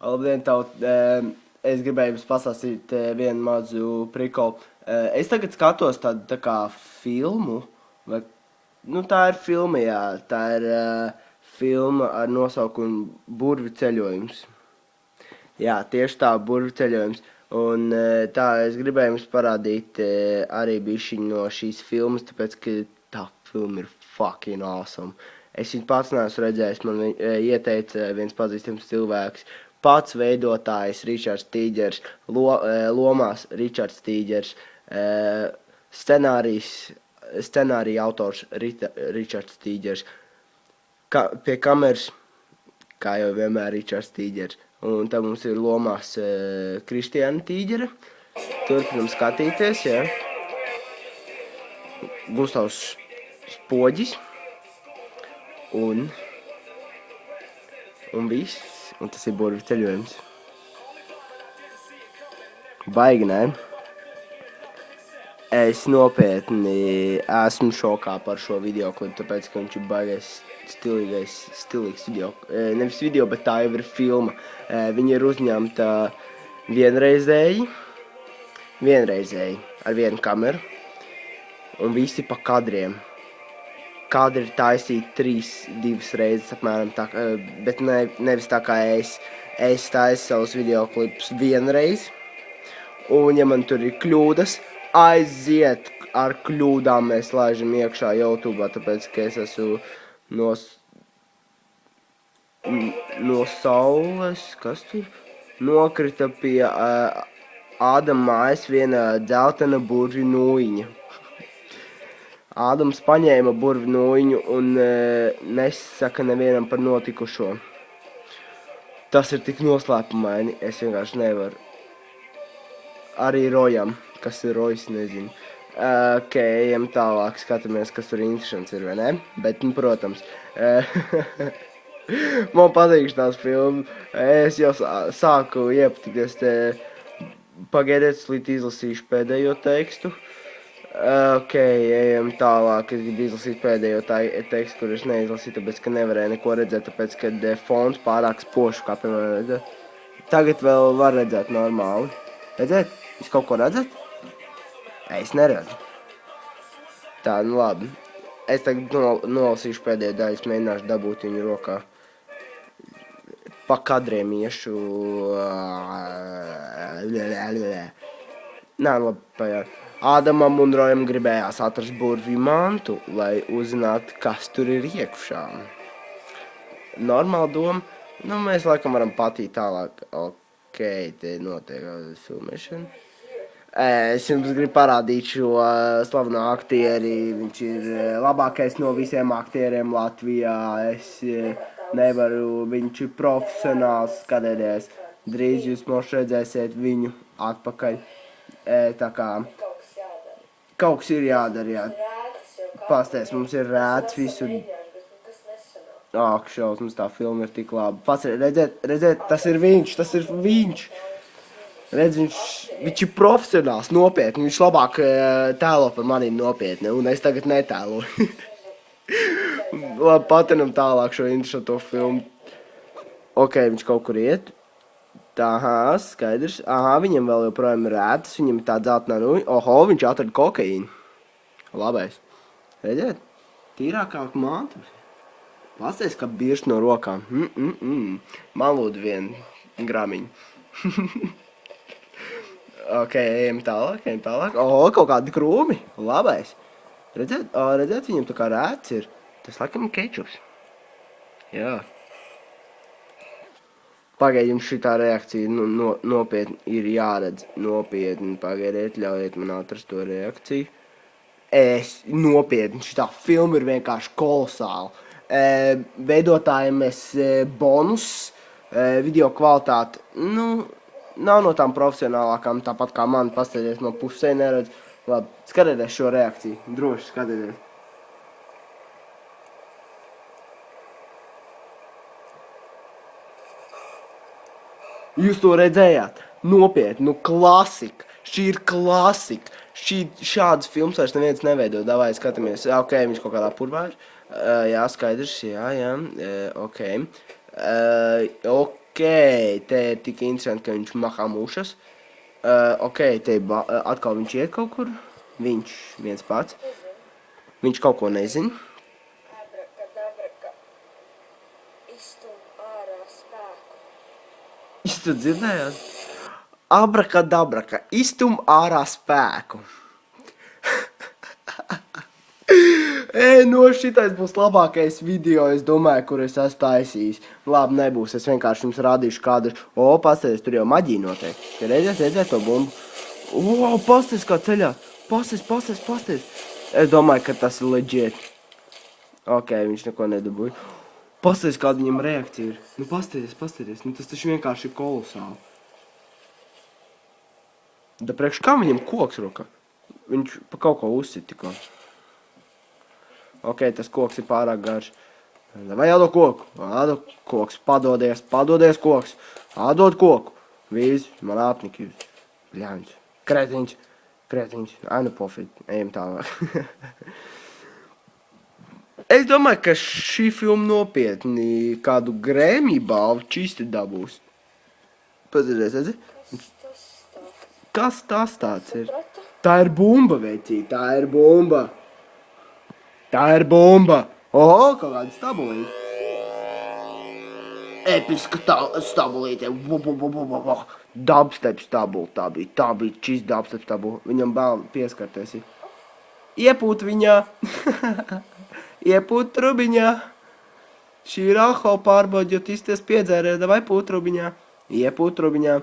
Labdien, taut. Es gribēju jums pastāstīt vienu mazu prikolu. Es tagad skatos tādu tā kā filmu, vai, tā ir filma, jā, tā ir filma ar nosaukumu Burvi ceļojums. Jā, tieši tā, Burvi ceļojums. Un tā, es gribēju jums parādīt arī bišķiņu no šīs filmas, tāpēc, ka tā filma ir fucking awesome. Es viņu pats neesmu redzējis, man ieteica viens pazīstams cilvēks. Pats veidotājs Ričards Tīģers, lomās Ričards Tīģers, scenārija autors Ričards Tīģers, pie kameras, kā jau vienmēr, Ričards Tīģers. Un tad mums ir lomās Kristiāna Tīģere. Turpinam skatīties, jā. Gustavs Spoģis. Un viss. Un tas ir Burvi ceļojums. Baigi, ne? Es nopietni esmu šokā par šo videoklipu, tāpēc, ka viņš ir baigais stilīgs video. Nevis video, bet tā jau ir filma. Viņa ir uzņemta vienreizēji, ar vienu kameru, un visi pa kadriem. Kadri ir taisīti 2 reizes apmēram, tā, bet nevis tā kā es taisu savus videoklipus vienreiz. Un, ja man tur ir kļūdas, aiziet ar kļūdām mēs laižam iekšā YouTube, tāpēc, ka es esmu no saules, kas tur? Nokrita pie Ādama mājas viena dzeltena burvju nūjiņa. Ādams paņēma burvju nūjiņu un nesaka nevienam par notikušo. Tas ir tik noslēpumaini, es vienkārši nevaru. Arī Rojam, kas ir Rojs, nezinu. Ok, ejam tālāk, skatāmies, kas tur interesants ir, vai ne? Bet, protams, man patīk tās filmas. Es jau sāku iepatikties te, pagaidiet, līdz izlasīšu pēdējo tekstu. Ok, ejam tālāk, es gribu izlasīt pēdējo tekstu, kur es neizlasīju, tāpēc, ka nevarēju neko redzēt, tāpēc, ka fonts pārāk spošu, kā piemēram redzēt. Tagad vēl var redzēt normāli. Redzēt? Jūs kaut ko redzat? Es neredzu. Tā, nu labi. Es tagad nolasīšu pēdējo daļu, es mēģināšu dabūt viņu rokā. Pa kadriem iešu. Nā, labi, pajāt. Ādamam un Rojam gribējās atrast burvju mantu, lai uzzinātu, kas tur ir iekšā. Normāla doma. Nu, mēs laikam varam patīt tālāk. Ok, te notiek filmēšana. Es jums gribu parādīt šo slaveno aktieri. Viņš ir labākais no visiem aktieriem Latvijā. Es nevaru, viņš ir profesionāls, skatieties. Drīz jūs mums redzēsiet viņu atpakaļ. Tā kā kaut kas ir jādara, jā. Pasties, mums ir rēts visur. Ak, šausmas, tā filma ir tik laba. Pats redzēt, tas ir viņš. Redz, viņš ir profesionāls, nopietni. Viņš labāk tēlo par manī nopietni, un es tagad netēloju. Labi, patinam tālāk šo interesanto filmu. Ok, viņš kaut kur iet. Tā, skaidrs. Aha, viņam vēl joprojām ir rētas, viņam ir tā dzeltenā nūja. Oho, viņš atrada kokaīnu. Labais. Redziet? Tīrākā manta. Pasties, kā birst no rokām. Man lūdzu vienu gramiņu. Ok, ejam tālāk. Oho, kaut kādi krūmi. Labais. Redziet, viņam tā kā rēts ir. Tas laikam ir kečups. Jā. Pagaidiet, jums šitā reakcija nopietni ir jāredz. Nopietni, pagaidiet, ļaujiet man atrast to reakciju. Nopietni, šitā filma ir vienkārši kolosāla. Veidotājiem bonus, video kvalitāte, nav no tām profesionālākām, tāpat kā man, paskatieties, no pusē neredz. Labi, skatieties šo reakciju, droši skatieties. Jūs to redzējāt? Nopietni, klasika. Šī ir klasika. Šādas filmas vairs neviens neveido. Davai, skatāmies. Ok, viņš kaut kādā purvā ir. Jā, skaidrs. Jā. Ok. te ir tik interesanti, ka viņš mahā mušas. Ok, te atkal viņš iet kaut kur. Viņš viens pats. Viņš kaut ko nezin. Abrakadabraka. Izstum ārā spēku. Jūs tu dzirdējāt? Abrakadabraka. Izstum ārā spēku. No šitais būs labākais video, es domāju, kur es esmu taisījis. Labi, nebūs, es vienkārši jums rādīšu kādu. Pasties, tur jau maģija notiek. Redzēt to bumbu. Pasties, kā ceļā. Pasties. Es domāju, ka tas ir legit. Ok, viņš neko nedabūja. Pasties, kāda viņam reakcija ir. Nu, pasties. Nu, tas taču vienkārši ir kolosāli. Da priekš kā viņam koks rokā? Viņš pa kaut ko uzsit tikko. Ok, tas koks ir pārāk garš. Vai jādod koku? Jādod koks. Padodies koks. Jādod koku. Vīzi, man apnikļus. Bļāņš. Kretiņš. Ai, nu pofīt. Ejam tālāk. Es domāju, ka šī filma nopietni kādu Grammy balvu čisti dabūs. Padzirdēs, redzi? Kas tas tāds ir? Tā ir bumba, vecī. Tā ir bumba. Oho, kaut kāda stabulīte. Episka stabulīte. Dubstep stabula tā bija. Tā bija čis dubstep stabula. Viņam bēl pieskarties ir. Iepūt viņā. Iepūt trubiņā. Šī ir alkohola pārbauda, jo tisties piedzērē. Davai pūt trubiņā. Iepūt trubiņā.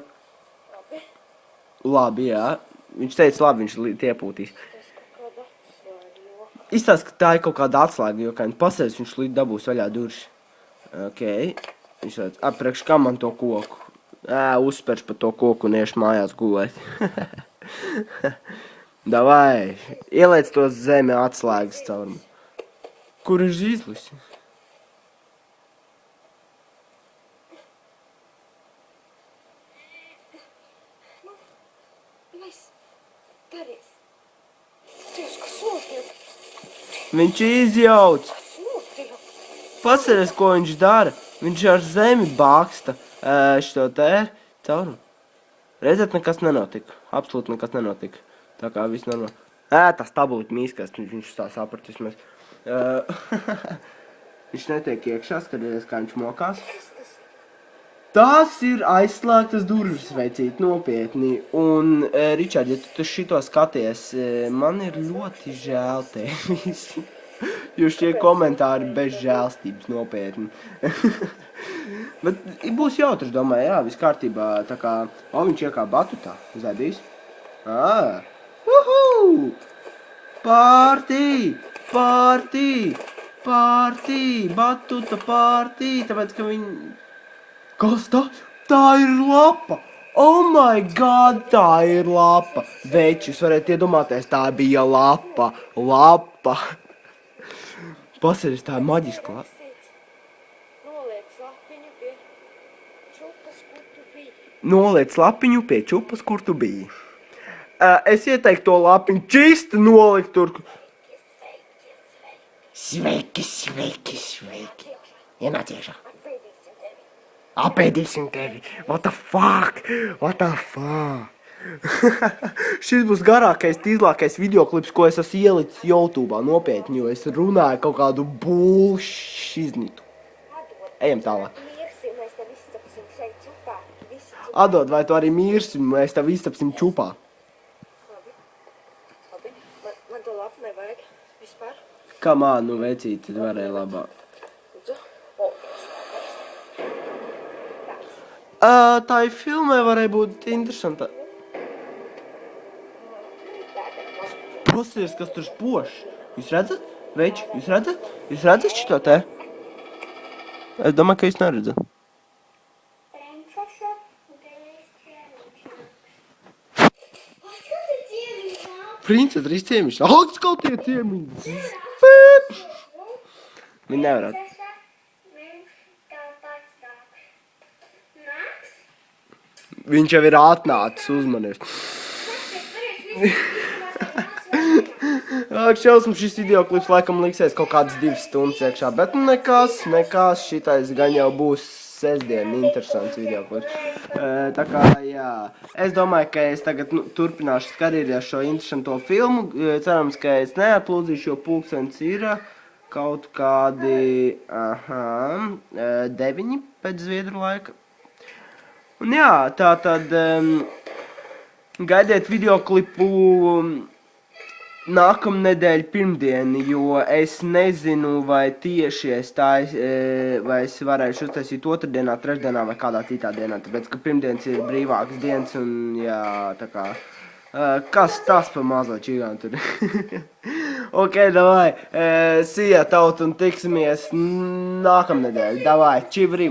Labi, jā. Viņš teica, labi, viņš iepūtīs. Izstāst, ka tā ir kaut kāda atslēga, jo, kā viņš pasēs, viņš līdz dabūs vaļā durši. Ok. Viņš teica, priekš kā man to koku? Uzspērš pa to koku un iešu mājās gulēt. Davai, ieliec to zeme atslēgas caurumu. Kur ir zīzlis? Viņš izjauc. Paceries, ko viņš dara. Viņš ar zemi bāksta šito te caurumu. Redzēt, nekas nenotika. Absolūti nekas nenotika. Tā kā viss normāli. Tas tabūtu mīskās, viņš tā saprat vismaz. Viņš netiek iekšā, skaties, kā viņš mokās. Tas ir aizslēgtas durvis, veicīt, nopietni. Un, Ričard, ja tu šito skaties, man ir ļoti žēl tevis. Jo šie komentāri bez žēlstības, nopietni. Bet būs jautrs, domāju, jā, viss kārtībā. Tā kā, viņš iekā batutā, zēdīs. Pārtī, batuta pārtī, tāpēc, ka viņi... Kas tā? Tā ir lapa! Oh my god, tā ir lapa! Veči, jūs varētu iedomāties, tā bija lapa! Pasaries, tā ir maģiska lapa. Noliec lapiņu pie čupas, kur tu biji. Es ieteiktu to lapiņu čisti nolikt tur. Sveiki. Ienāc iekšā. Apēdīsim tevi. What the fuck? Šis būs garākais, tīzlākais videoklips, ko es esmu ielicis YouTube'ā nopietni, jo es runāju kaut kādu bullshiznitu. Ejam tālāk. Atdod, vai tu arī mirsi, mēs tev iztapsim čupā? Labi. Man to lapu nevajag vispār. Kamā, nu vecīt, tad varēja labāk. Tā ir filmē varēja būt interesanta. Pasies, kas tur spošs. Jūs redzat? Veči, jūs redzat? Jūs redzat šito te? Es domāju, ka jūs neredzat. Princesa drīz ciemiņš. Kaut tie ciemiņi. Viņi nevarētu. Viņš jau ir atnācis uzmanies. Šausmu šis videoklips laikam liksies kaut kādas 2 stundas iekšā, bet nekas, šitais gan jau būs sestdien interesants video būs. Tā kā, jā, es domāju, ka es tagad turpināšu skatīties šo interesanto filmu. Cerams, ka es neatplūdzīšu, jo pulkstens ir kaut kādi 9 pēc zviedru laika. Un jā, tā tad gaidiet videoklipu nākamnedēļ pirmdien, jo es nezinu, vai tieši vai es varēšu uztaisīt otrdienā, trešdienā vai kādā citā dienā, tāpēc, ka pirmdienas ir brīvākas dienas un jā, tā kā, kas tas pa mazo čigantu tur? Ok, davai, see ya, taut, un tiksimies nākamnedēļ, davai, čivri!